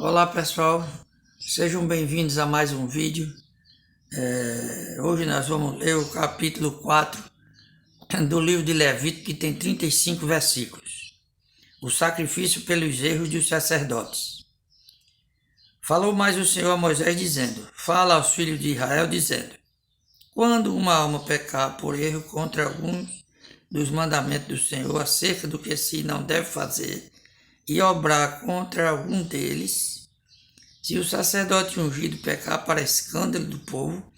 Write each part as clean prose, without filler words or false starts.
Olá pessoal, sejam bem-vindos a mais um vídeo. Hoje nós vamos ler o capítulo 4 do livro de Levítico, que tem 35 versículos. O sacrifício pelos erros dos sacerdotes. Falou mais o Senhor a Moisés dizendo: Fala aos filhos de Israel dizendo: Quando uma alma pecar por erro contra alguns dos mandamentos do Senhor acerca do que se não deve fazer e obrar contra algum deles, se o sacerdote ungido pecar para escândalo do povo,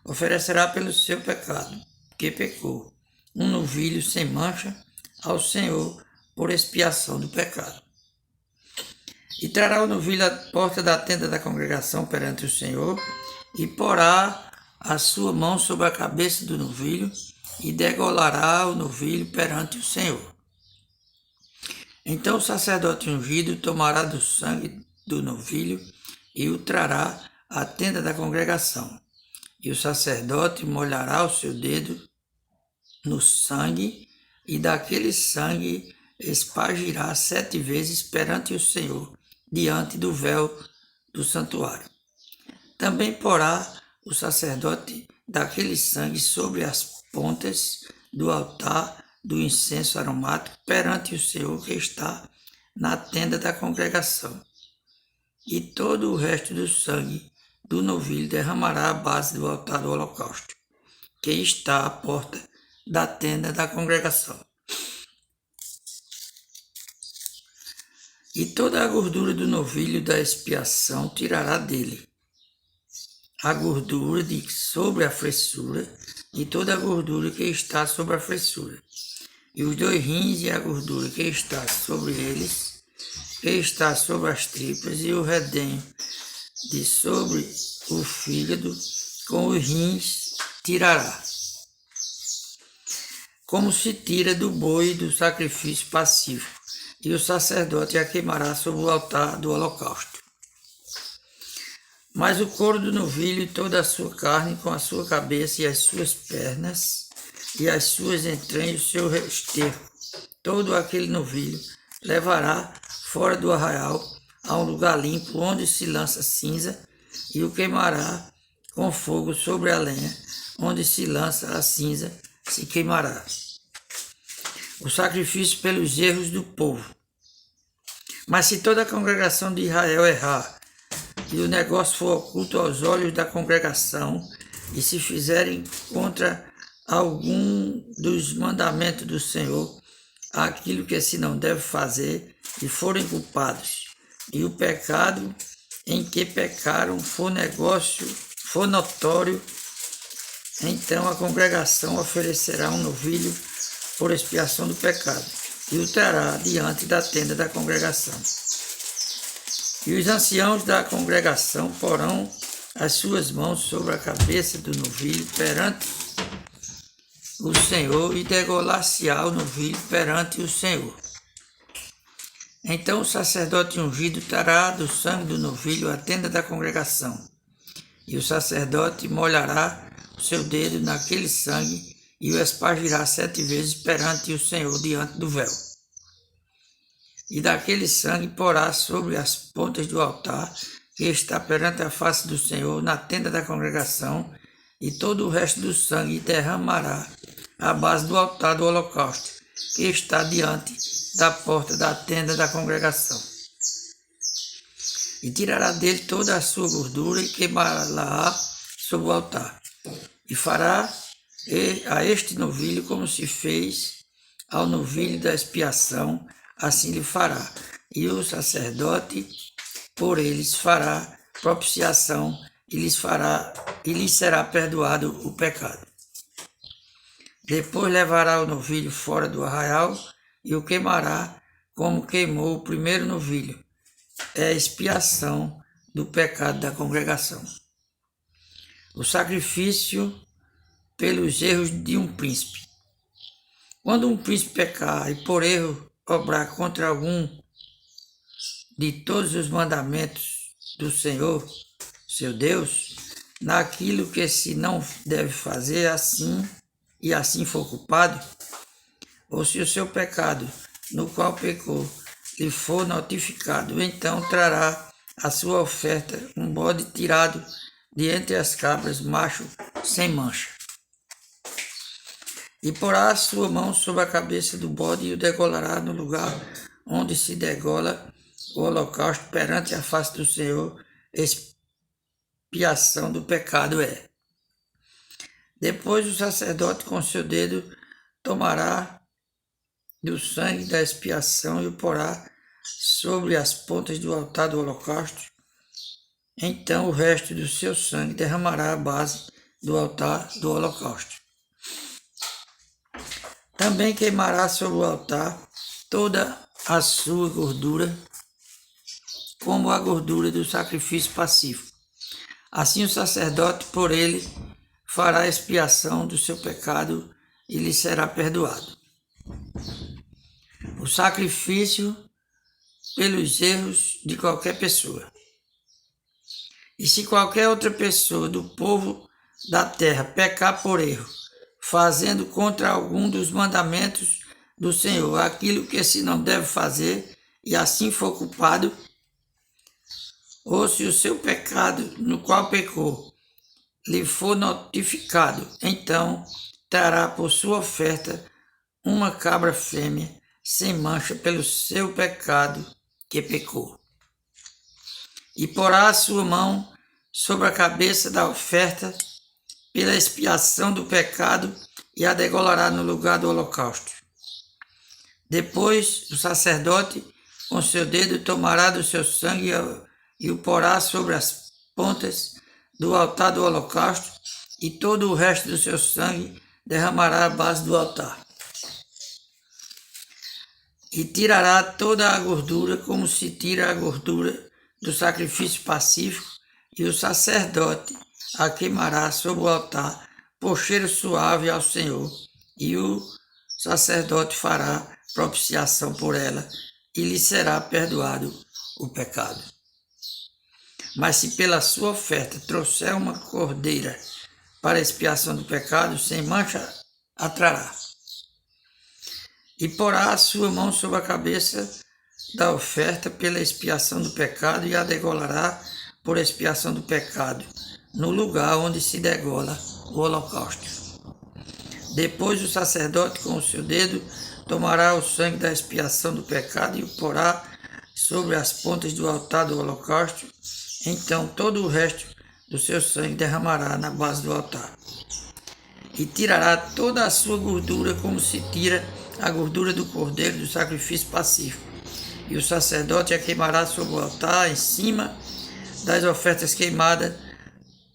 oferecerá pelo seu pecado, que pecou, um novilho sem mancha ao Senhor por expiação do pecado. E trará o novilho à porta da tenda da congregação perante o Senhor, e porá a sua mão sobre a cabeça do novilho, e degolará o novilho perante o Senhor. Então o sacerdote ungido tomará do sangue do novilho e o trará à tenda da congregação. E o sacerdote molhará o seu dedo no sangue, e daquele sangue espargirá 7 vezes perante o Senhor, diante do véu do santuário. Também porá o sacerdote daquele sangue sobre as pontas do altar do incenso aromático perante o Senhor que está na tenda da congregação. E todo o resto do sangue do novilho derramará à base do altar do holocausto, que está à porta da tenda da congregação. E toda a gordura do novilho da expiação tirará dele, a gordura de sobre a fressura, e toda a gordura que está sobre a fressura, e os 2 rins e a gordura que está sobre eles, que está sobre as tripas, e o redenho de sobre o fígado, com os rins tirará, como se tira do boi do sacrifício pacífico, e o sacerdote a queimará sobre o altar do holocausto. Mas o couro do novilho e toda a sua carne, com a sua cabeça e as suas pernas, e as suas entranhas, o seu esterco, todo aquele novilho levará fora do arraial a um lugar limpo, onde se lança cinza, e o queimará com fogo sobre a lenha, onde se lança a cinza, se queimará. O sacrifício pelos erros do povo. Mas se toda a congregação de Israel errar, e o negócio for oculto aos olhos da congregação, e se fizerem contra algum dos mandamentos do Senhor aquilo que se não deve fazer, e forem culpados, e o pecado em que pecaram for notório, então a congregação oferecerá um novilho por expiação do pecado, e o trará diante da tenda da congregação. E os anciãos da congregação porão as suas mãos sobre a cabeça do novilho perante o Senhor, e degolar-se-á o novilho perante o Senhor. Então o sacerdote ungido trará do sangue do novilho a tenda da congregação, e o sacerdote molhará o seu dedo naquele sangue, e o espargirá 7 vezes perante o Senhor diante do véu. E daquele sangue porá sobre as pontas do altar, que está perante a face do Senhor, na tenda da congregação, e todo o resto do sangue derramará à base do altar do holocausto, que está diante da porta da tenda da congregação. E tirará dele toda a sua gordura, e queimará sobre o altar. E fará a este novilho como se fez ao novilho da expiação, assim lhe fará. E o sacerdote por eles fará propiciação, e lhes será perdoado o pecado. Depois levará o novilho fora do arraial, e o queimará como queimou o primeiro novilho. É a expiação do pecado da congregação. O sacrifício pelos erros de um príncipe. Quando um príncipe pecar e por erro obrar contra algum de todos os mandamentos do Senhor, seu Deus, naquilo que se não deve fazer, assim for culpado, ou se o seu pecado, no qual pecou, lhe for notificado, então trará a sua oferta um bode tirado de entre as cabras, macho sem mancha. E porá a sua mão sobre a cabeça do bode e o degolará no lugar onde se degola o holocausto perante a face do Senhor, expiação do pecado é. Depois o sacerdote com seu dedo tomará do sangue da expiação e o porá sobre as pontas do altar do holocausto. Então o resto do seu sangue derramará a base do altar do holocausto. Também queimará sobre o altar toda a sua gordura, como a gordura do sacrifício pacífico. Assim o sacerdote por ele fará expiação do seu pecado e lhe será perdoado. O sacrifício pelos erros de qualquer pessoa. E se qualquer outra pessoa do povo da terra pecar por erro, fazendo contra algum dos mandamentos do Senhor aquilo que se não deve fazer, e assim for culpado, ou se o seu pecado no qual pecou lhe for notificado, então trará por sua oferta uma cabra fêmea sem mancha pelo seu pecado que pecou. E porá a sua mão sobre a cabeça da oferta pela expiação do pecado e a degolará no lugar do holocausto. Depois o sacerdote com seu dedo tomará do seu sangue e o porá sobre as pontas do altar do holocausto, e todo o resto do seu sangue derramará à base do altar. E tirará toda a gordura, como se tira a gordura do sacrifício pacífico, e o sacerdote a queimará sobre o altar por cheiro suave ao Senhor, e o sacerdote fará propiciação por ela, e lhe será perdoado o pecado. Mas se pela sua oferta trouxer uma cordeira para expiação do pecado, sem mancha a trará. E porá a sua mão sobre a cabeça da oferta pela expiação do pecado e a degolará por expiação do pecado, no lugar onde se degola o holocausto. Depois o sacerdote com o seu dedo tomará o sangue da expiação do pecado e o porá sobre as pontas do altar do holocausto. Então todo o resto do seu sangue derramará na base do altar. E tirará toda a sua gordura, como se tira a gordura do cordeiro do sacrifício pacífico. E o sacerdote a queimará sobre o altar, em cima das ofertas queimadas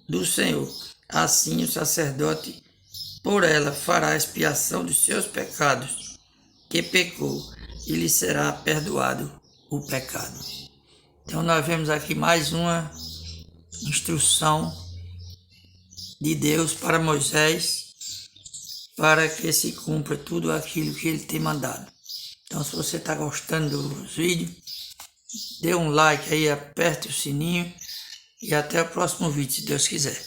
do Senhor. Assim o sacerdote por ela fará expiação dos seus pecados, que pecou, e lhe será perdoado o pecado. Então nós vemos aqui mais uma instrução de Deus para Moisés, para que se cumpra tudo aquilo que ele tem mandado. Então se você está gostando dos vídeos, dê um like aí, aperte o sininho e até o próximo vídeo, se Deus quiser.